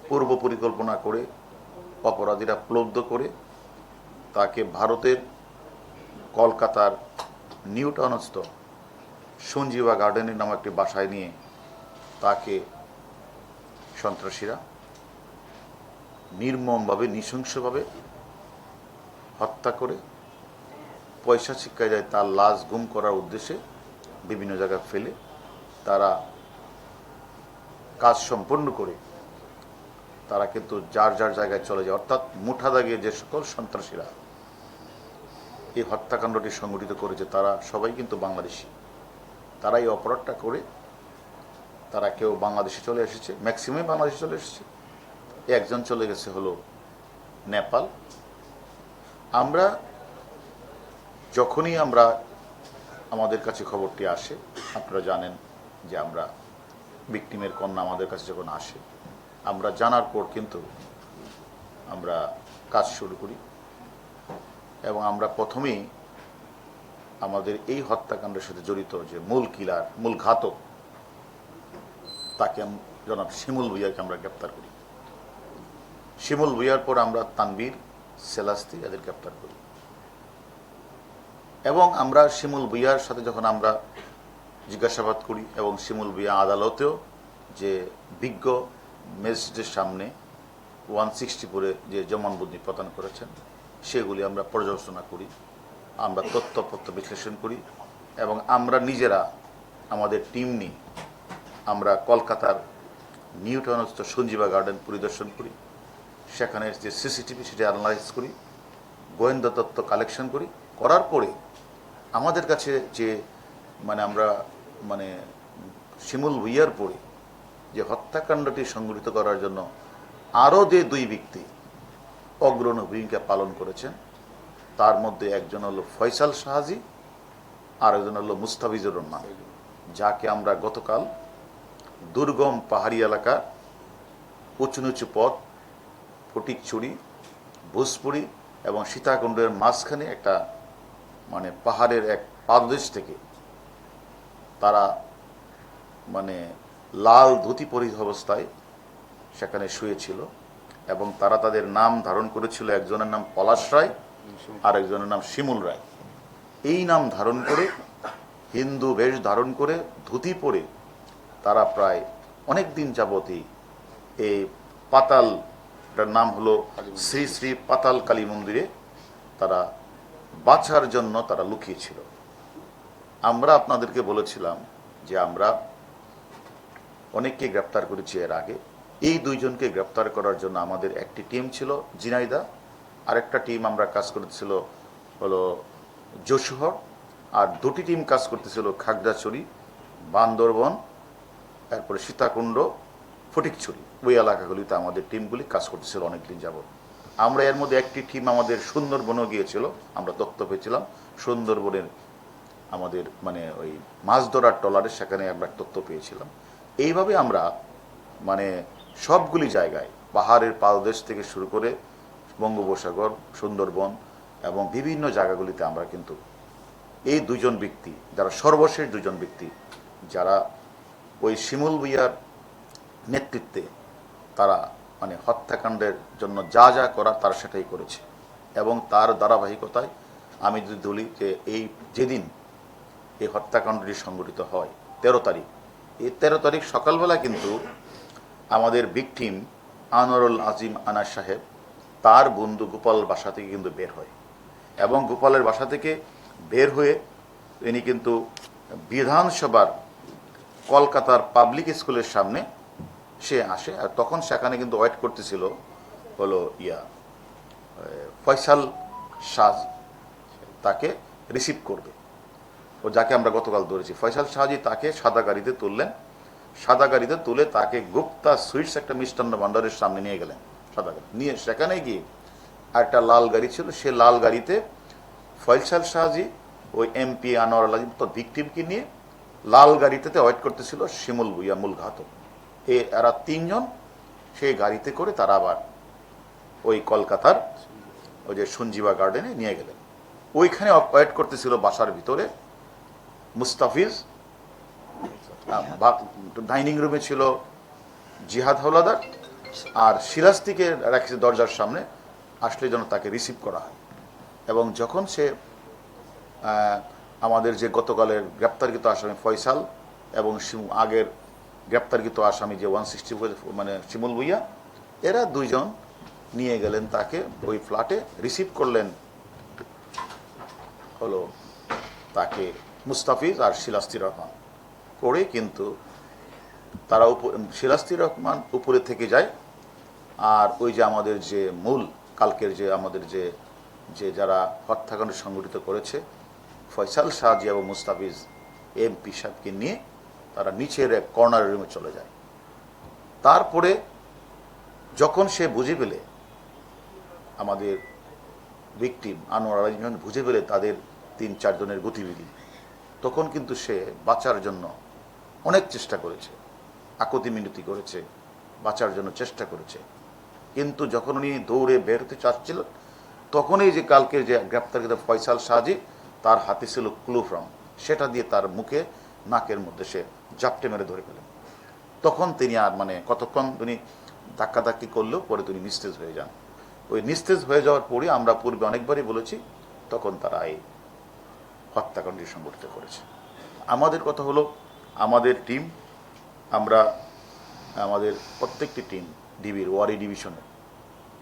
পূর্ব পরিকল্পনা করে অপরাধীরা প্লব্ধ করে তাকে ভারতের কলকাতার নিউ টাউনস্থ সঞ্জীবা গার্ডেনের নামে একটি বাসায় নিয়ে তাকে সন্ত্রাসীরা নির্মমভাবে নৃশংসভাবে হত্যা করে পয়সা শিক্ষায় যায় তার লাশ গুম করার উদ্দেশ্যে বিভিন্ন জায়গায় ফেলে তারা কাজ সম্পন্ন করে তারা কিন্তু যার যার জায়গায় চলে যায়। অর্থাৎ মুঠা দাগিয়ে যে সকল সন্ত্রাসীরা এই হত্যাকাণ্ডটি সংগঠিত করেছে তারা সবাই কিন্তু বাংলাদেশি। তারা এই অপরাধটা করে তারা কেউ বাংলাদেশে চলে এসেছে, ম্যাক্সিমাম বাংলাদেশে চলে এসেছে, একজন চলে গেছে হলো নেপাল। আমরা যখনই আমাদের কাছে খবরটি আসে, আপনারা জানেন যে আমরা ভিকটিমের কন্যা আমাদের কাছে যখন আসে আমরা জানার পর কিন্তু আমরা কাজ শুরু করি এবং আমরা প্রথমেই আমাদের এই হত্যাকাণ্ডের সাথে জড়িত যে মূল কিলার, মূল ঘাতক, তাকে জনাব শিমুল ভুঁইয়াকে আমরা গ্রেপ্তার করি। শিমুল ভুঁইয়ার পর আমরা তানভীর, সেলাস্তি এদের গ্রেপ্তার করি এবং আমরা শিমুল ভুঁইয়ার সাথে যখন আমরা জিজ্ঞাসাবাদ করি এবং শিমুল ভুঁইয়া আদালতেও যে বিজ্ঞ ম্যাজিস্ট্রেটের সামনে 164 যে জবানবন্দি প্রদান করেছেন সেগুলি আমরা পর্যালোচনা করি, আমরা তথ্যপত্র বিশ্লেষণ করি এবং আমরা নিজেরা আমাদের টিম নিয়ে আমরা কলকাতার নিউ টাউনস্থ সঞ্জীবা গার্ডেন পরিদর্শন করি, সেখানে যে সিসিটিভি সেটা অ্যানালাইজ করি, গোয়েন্দা তথ্য কালেকশন করি, করার পরে আমাদের কাছে যে আমরা শিমুল ভুঁইয়ার পরে যে হত্যাকাণ্ডটি সংগঠিত করার জন্য আরও যে দুই ব্যক্তি অগ্রণী ভূমিকা পালন করেছেন তার মধ্যে একজন হলো ফয়সাল শাহজি আর একজন হলো মুস্তাফিজুর রহমান, যাকে আমরা গতকাল দুর্গম পাহাড়ি এলাকা, উঁচু নিচু পথ, ফটিকছড়ি, ভোজপুরি এবং সীতাকুণ্ডের মাঝখানে একটা পাহাড়ের এক পাদদেশ থেকে তারা লাল ধুতি পরিহিত অবস্থায় সেখানে শুয়েছিল এবং তারা তাদের নাম ধারণ করেছিল, একজনের নাম পলাশ রায় আর একজনের নাম শিমুল রায়। এই নাম ধারণ করে, হিন্দু বেশ ধারণ করে, ধুতি পরে তারা প্রায় অনেক দিন যাবতই এই পাতালটার নাম হলো শ্রী শ্রী পাতাল কালী মন্দিরে তারা বাঁচার জন্য তারা লুকিয়েছিল। আমরা আপনাদেরকে বলেছিলাম যে আমরা অনেককে গ্রেপ্তার করেছি এর আগে। এই দুইজনকে গ্রেপ্তার করার জন্য আমাদের একটি টিম ছিল ঝিনাইদহ, আরেকটা টিম আমরা কাজ করতেছিল হলো যশোহর, আর দুটি টিম কাজ করতেছিল খাগড়াছড়ি, বান্দরবন, তারপরে সীতাকুণ্ড, ফটিকছড়ি, ওই এলাকাগুলিতে আমাদের টিমগুলি কাজ করতেছিল অনেকদিন যাবত। আমরা এর মধ্যে একটি টিম আমাদের সুন্দরবনও গিয়েছিল, আমরা তথ্য পেয়েছিলাম সুন্দরবনের আমাদের ওই মাছ ধরার ট্রলারে, সেখানে আমরা তথ্য পেয়েছিলাম। এইভাবে আমরা সবগুলি জায়গায় পাহাড়ের পাদদেশ থেকে শুরু করে বঙ্গোপসাগর, সুন্দরবন এবং বিভিন্ন জায়গাগুলিতে আমরা কিন্তু এই দুজন ব্যক্তি, যারা সর্বশেষ দুজন ব্যক্তি যারা ওই শিমুল ভুঁইয়ার নেতৃত্বে তারা হত্যাকাণ্ডের জন্য যা যা করার তারা সেটাই করেছে এবং তার ধারাবাহিকতায় আমি যদি বলি যে যেদিন এই হত্যাকাণ্ডটি সংঘটিত হয় 13 তারিখ, এই 13 তারিখ সকালবেলা কিন্তু আমাদের ভিকটিম আনোয়ারুল আজিম আনাস সাহেব তার বন্ধু গোপাল বাসা থেকে কিন্তু বের হয় এবং গোপালের বাসা থেকে বের হয়ে ইনি কিন্তু বিধানসভার কলকাতার পাবলিক স্কুলের সামনে সে আসে। আর তখন সেখানে কিন্তু ওয়েট করতেছিল হলো ফয়সাল শাহ, তাকে রিসিভ করবে, ও যাকে আমরা গতকাল ধরেছি। ফয়সাল শাহজি তাকে সাদা গাড়িতে তুললেন, সাদা গাড়িতে তুলে তাকে গুপ্তা সুইটস একটা মিষ্টান্ন ভাণ্ডারের সামনে নিয়ে গেলেন। সাদা গাড়ি নিয়ে সেখানে গিয়ে একটা লাল গাড়ি ছিল, সে লাল গাড়িতে ফয়সাল শাহজি ওই এমপি আনোয়ার আজিম তো ভিকটিমকে নিয়ে লাল গাড়িতে ওয়েট করতেছিল শিমুল ভুঁইয়া, মূল ঘাতক। এরা তিনজন সেই গাড়িতে করে তারা আবার ওই কলকাতার ওই যে সঞ্জীবা গার্ডেনে নিয়ে গেলেন। ওইখানে ওয়েট করতেছিল বাসার ভিতরে মুস্তাফিজ, ডাইনিং রুমে ছিল জিহাদ হাওলাদার আর শিলাস্তিকে রাখছে দরজার সামনে, আসলে যেন তাকে রিসিভ করা হয়। এবং যখন সে আমাদের যে গতকালের গ্রেপ্তারকৃত আসামি ফয়সাল এবং আগের গ্রেপ্তারকৃত আসামি যে 160 মানে শিমুল ভুইয়া, এরা দুইজন নিয়ে গেলেন তাকে ওই ফ্ল্যাটে, রিসিভ করলেন হলো তাকে মুস্তাফিজ আর শিলাস্তি রহমান করে। কিন্তু তারা শিলাস্তি রহমান উপরে থেকে যায়, আর ওই যে আমাদের যে মূল কালকের যে আমাদের যে যারা হত্যাকাণ্ড সংগঠিত করেছে ফয়সাল শাহজি এবং মুস্তাফিজ এমপি সাহেবকে নিয়ে তারা নিচের এক কর্নার রুমে চলে যায়। তারপরে যখন সে বুঝে পেলে, আমাদের ভিকটিম আনোয়ার আলীম বুঝে পেলে তাদের 3-4 জনের গতিবিধি, তখন কিন্তু সে বাঁচার জন্য অনেক চেষ্টা করেছে, আকুতি মিনতি করেছে, বাঁচার জন্য চেষ্টা করেছে। কিন্তু যখন উনি দৌড়ে বের হতে চাচ্ছিল, তখনই যে কালকের যে গ্রেপ্তারকৃত ফয়সাল শাহজি, তার হাতে ছিল ক্লোফ্রাম, সেটা দিয়ে তার মুখে নাকের মধ্যে সে জাপটে মেরে ধরে ফেলেন। তখন তিনি আর মানে কতক্ষণ তিনি ধাক্কাধাক্কি করলেও পরে তিনি নিস্তেজ হয়ে যান। ওই নিস্তেজ হয়ে যাওয়ার পরে আমরা পূর্বে অনেকবারই বলেছি, তখন তারা এই হত্যাকাণ্ডটি সংগঠিত করেছে। আমাদের কথা হলো, আমাদের টিম, আমরা আমাদের প্রত্যেকটি টিম ডিবির ওয়ারি ডিভিশনে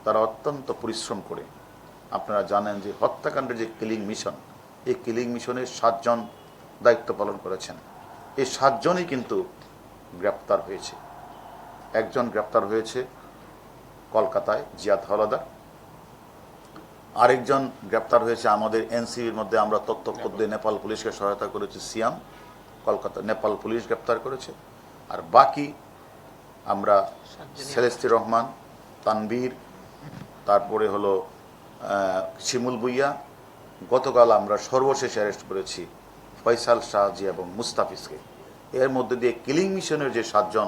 তারা অত্যন্ত পরিশ্রম করে, আপনারা জানেন যে হত্যাকাণ্ডের যে কিলিং মিশন, এই কিলিং মিশনের 7 জন দায়িত্ব পালন করেছেন। এই 7 জনই কিন্তু গ্রেপ্তার হয়েছে। একজন গ্রেপ্তার হয়েছে কলকাতায়, জিয়াদ হাওলাদার। আরেকজন গ্রেপ্তার হয়েছে আমাদের এনসিবির মধ্যে, আমরা তথ্য দিয়ে নেপাল পুলিশকে সহায়তা করেছি, সিয়াম, কলকাতা নেপাল পুলিশ গ্রেপ্তার করেছে। আর বাকি আমরা সেলেস্তি রহমান, তানভীর, তারপরে হলো শিমুল ভুইয়া, গতকাল আমরা সর্বশেষ অ্যারেস্ট করেছি ফয়সাল শাহজি এবং মুস্তাফিজকে। এর মধ্যে দিয়ে কিলিং মিশনের যে 7 জন,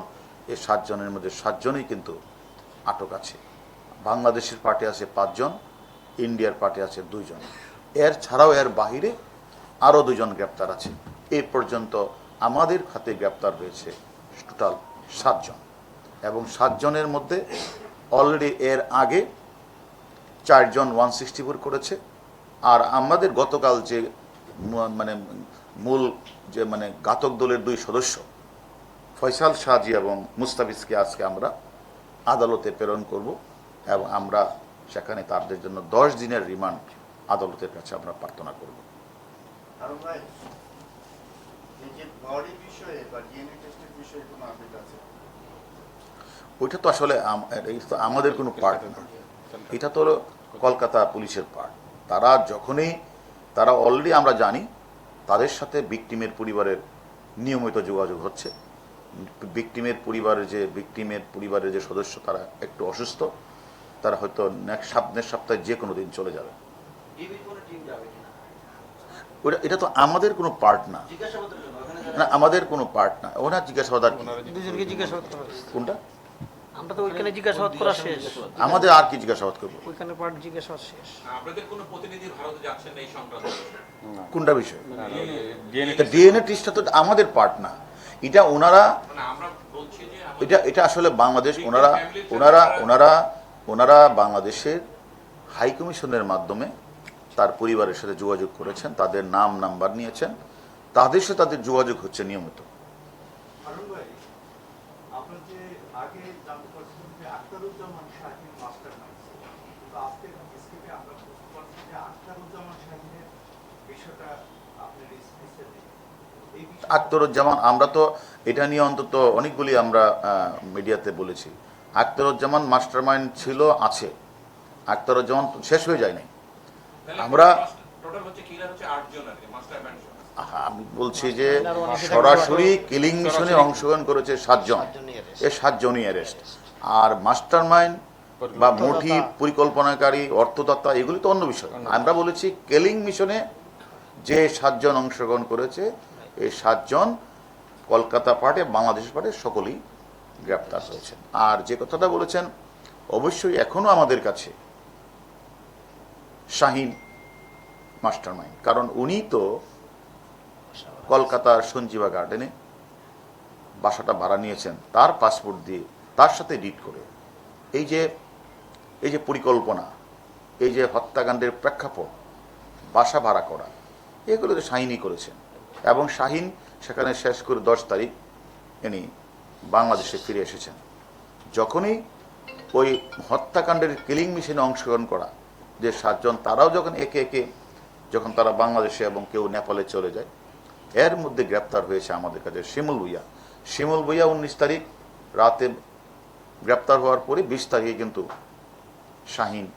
এই 7 জনের মধ্যে 7 জনই কিন্তু আটক আছে। বাংলাদেশের পার্টি আছে 5 জন, ইন্ডিয়ার পার্টি আছে 2 জন। এর ছাড়াও এর বাহিরে আরও 2 জন গ্রেপ্তার আছে। এই পর্যন্ত আমাদের খাতে গ্রেপ্তার হয়েছে টোটাল 7 জন, এবং 7 জনের মধ্যে অলরেডি এর আগে 4 জন 164 করেছে। আর আমাদের গতকাল যে মানে মূল যে মানে ঘাতক দলের 2 সদস্য ফয়সাল শাহজি এবং মুস্তাফিজকে আজকে আমরা আদালতে প্রেরণ করব, এবং আমরা সেখানে তাদের জন্য 10 দিনের রিমান্ড আদালতের কাছে আমরা প্রার্থনা করব। ওইটা তো আসলে আমাদের কোনো পার্ট না, এটা তো কলকাতা পুলিশের পার্ট। তারা যখনই তারা অলরেডি আমরা জানি তাদের সাথে ভিকটিমের পরিবারের নিয়মিত যোগাযোগ হচ্ছে। ভিকটিমের পরিবারের যে সদস্য তারা একটু অসুস্থ, তারা হয়তো সামনের সপ্তাহে যে কোনো দিন চলে যাবে। এটা তো আমাদের কোনো পার্ট না, আমাদের কোনো পার্ট না। ওনার জিজ্ঞাসাবাদ কোনটা, আমরা তো ওইখানে জিজ্ঞাসাবাদ করা শেষ, আমাদের আর কি জিজ্ঞাসাবাদ করব? ওইখানে পার্ট জিজ্ঞাসাবাদ শেষ। আপনাদের কোনো প্রতিনিধি ভারতে যাচ্ছেন না এই সংক্রান্ত? কোনটা বিষয়? ডিএনএ টেস্টটা তো আমাদের পার্ট না, এটা ওনারা, আমরা বলছি যে এটা আসলে বাংলাদেশ, ওনারা বাংলাদেশের হাই কমিশনের মাধ্যমে তার পরিবারের সাথে যোগাযোগ করেছেন, তাদের নাম নাম্বার নিয়েছেন, তাদের সাথে তাদের যোগাযোগ হচ্ছে নিয়মিত। আখতারুজ্জামান, আমরা তো এটা নিয়ে অন্তত অনেকগুলি আমরা মিডিয়াতে বলেছি। আখতারুজ্জামান মাস্টারমাইন্ড ছিল, আছে। আখতারুজ্জামান শেষ হয়ে যায় নাই। আমরা আমি বলছি যে সরাসরি কিলিং মিশনে অংশগ্রহণ করেছে 7 জন, এ 7 জনই অ্যারেস্ট। আর মাস্টারমাইন্ড বা মোটিভ, পরিকল্পনাকারী, অর্থদাতা, এগুলি তো অন্য বিষয়। আমরা বলেছি কিলিং মিশনে যে 7 জন অংশগ্রহণ করেছে, এই 7 জন কলকাতা পার্টে, বাংলাদেশের পার্টে সকলেই গ্রেপ্তার হয়েছেন। আর যে কথাটা বলেছেন, অবশ্যই এখনো আমাদের কাছে শাহিন মাস্টারমাইন্ড, কারণ উনি তো কলকাতার সঞ্জীবা গার্ডেনে বাসাটা ভাড়া নিয়েছেন, তার পাসপোর্ট দিয়ে তার সাথে ডিট করে এই যে পরিকল্পনা, এই যে হত্যাকাণ্ডের প্রেক্ষাপট, বাসা ভাড়া করা, এগুলো তো শাহিনই করেছেন। এবং শাহিন সেখানে শেষ করে 10 তারিখ ইনি বাংলাদেশে ফিরে এসেছেন। যখনই ওই হত্যাকাণ্ডের কিলিং মিশনে অংশগ্রহণ করা যে 7 জন, তারাও যখন একে একে যখন তারা বাংলাদেশে এবং কেউ নেপালে চলে যায়, এর মধ্যে গ্রেপ্তার হয়েছে আমাদের কাছে শিমুল ভুঁইয়া। শিমুল ভুঁইয়া 19 তারিখ রাতে গ্রেপ্তার হওয়ার পরে 20 তারিখে কিন্তু শাহিন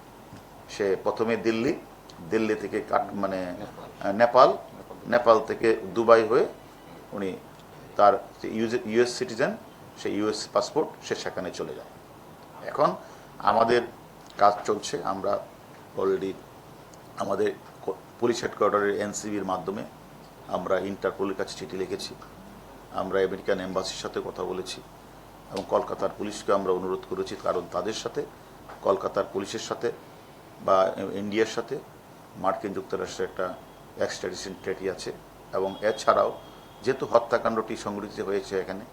সে প্রথমে দিল্লি থেকে নেপাল থেকে দুবাই হয়ে উনি তার ইউএস সিটিজেন, সেই ইউএস পাসপোর্ট, সে সেখানে চলে যায়। এখন আমাদের কাজ চলছে, আমরা অলরেডি আমাদের পুলিশ হেডকোয়ার্টারের এনসিবির মাধ্যমে আমরা ইন্টারপোলের কাছে চিঠি লিখেছি, আমরা আমেরিকান এম্বাসির সাথে কথা বলেছি এবং কলকাতার পুলিশকে আমরা অনুরোধ করেছি, কারণ তাদের সাথে, কলকাতার পুলিশের সাথে বা ইন্ডিয়ার সাথে মার্কিন যুক্তরাষ্ট্রের একটা এক্সট্রাডিশন ট্রিটি আছে। এবং এছাড়াও যেহেতু হত্যাকাণ্ডটি সংঘটিত হয়েছে এখানে,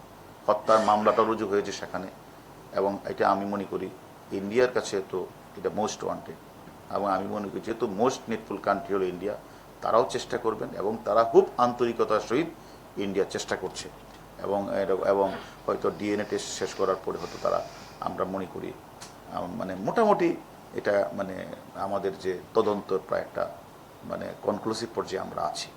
হত্যার মামলাটা রুজু হয়েছে সেখানে, এবং এটা আমি মনে করি ইন্ডিয়ার কাছে তো এটা মোস্ট ওয়ান্টেড, এবং আমি মনে করি যেহেতু মোস্ট নিডফুল কান্ট্রি হলো ইন্ডিয়া, তারাও চেষ্টা করবেন এবং তারা খুব আন্তরিকতার সহিত ইন্ডিয়া চেষ্টা করছে। এবং হয়তো ডিএনএ টেস্ট শেষ করার পরে হয়তো তারা, আমরা মনে করি মোটামুটি এটা আমাদের যে তদন্ত প্রায় একটা কনক্লুসিভ পর্যায়ে আমরা আছি।